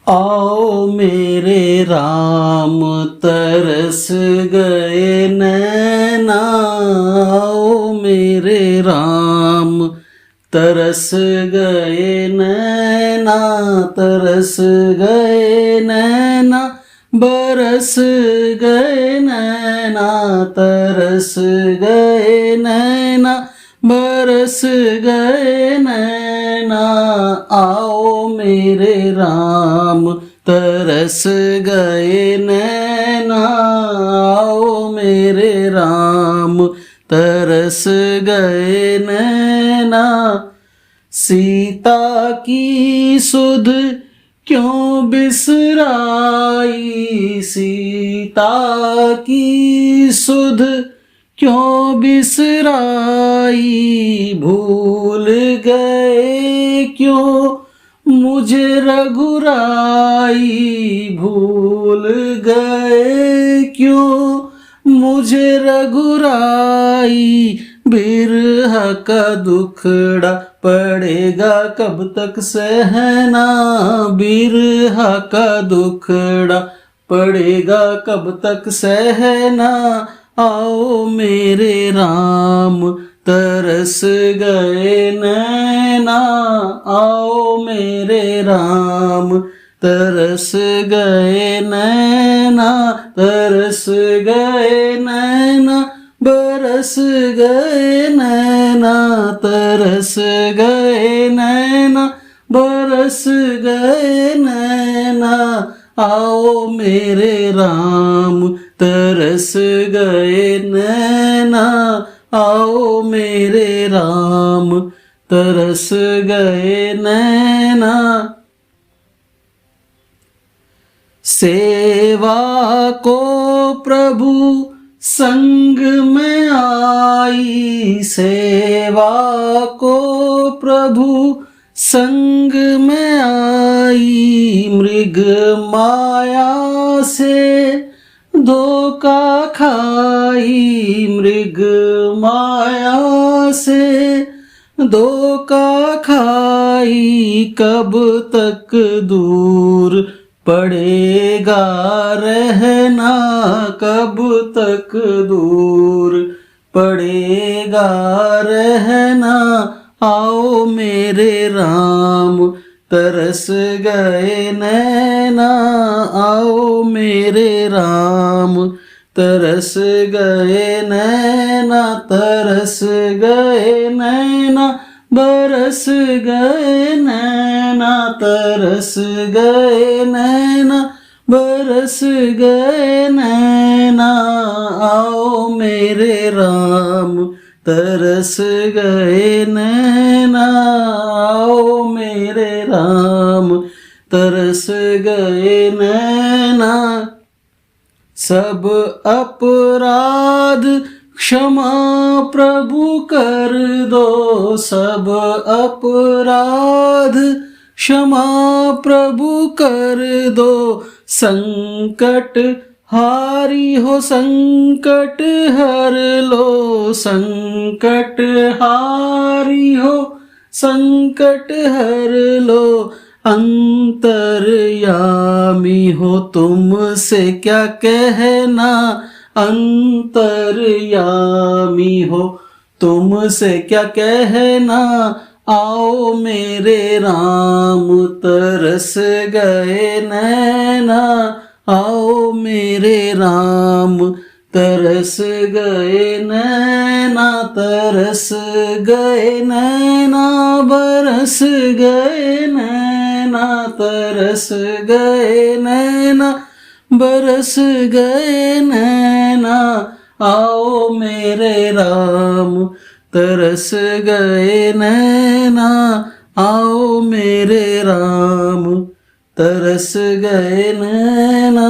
आओ मेरे राम तरस गए नैना, आओ मेरे राम तरस गए नैना, तरस गए नैना, बरस गए नैना, तरस गए नैना, बरस गए नैना। आओ मेरे राम तरस गए नैना, आओ मेरे राम तरस गए नैना। सीता की सुध क्यों बिसराई, सीता की सुध क्यों बिसराई, भूल गए क्यों मुझे रघुराई, भूल गए क्यों मुझे रघुराई। बिरह का दुखड़ा पड़ेगा कब तक सहना, बिरह का दुखड़ा पड़ेगा कब तक सहना। आओ मेरे राम तरस गए नैना, आओ मेरे राम तरस गए नैना, तरस गए नैना, बरस गए नैना, तरस गए नैना, बरस गए नैना। आओ मेरे राम तरस गए नैना, आओ मेरे राम तरस गए नैना। सेवा को प्रभु संग में आई, सेवा को प्रभु संग में आई, मृग माया से धोखा खाई, मृग माया से धोखा खाई। कब तक दूर पड़ेगा रहना, कब तक दूर पड़ेगा रहना। आओ मेरे राम तरस गए नैना, आओ मेरे राम तरस गए नैना, तरस गए नैना, बरस गए नैना, तरस गए नैना, बरस गए नैना। आओ मेरे राम तरस गए नैना, आओ मेरे राम तरस गए नैना। सब अपराध क्षमा प्रभु कर दो, सब अपराध क्षमा प्रभु कर दो। संकट हारी हो संकट हर लो, संकट हारी हो संकट हर लो। अंतर्यामी हो तुमसे क्या कहना, अंतर्यामी हो तुमसे क्या कहना। आओ मेरे राम तरस गए नैना, आओ मेरे राम तरस गए नैना, तरस गए नैना, बरस गए नैना, तरस गए नैना, बरस गए नैना। आओ मेरे राम तरस गए नैना, आओ मेरे राम तरस गए नैना।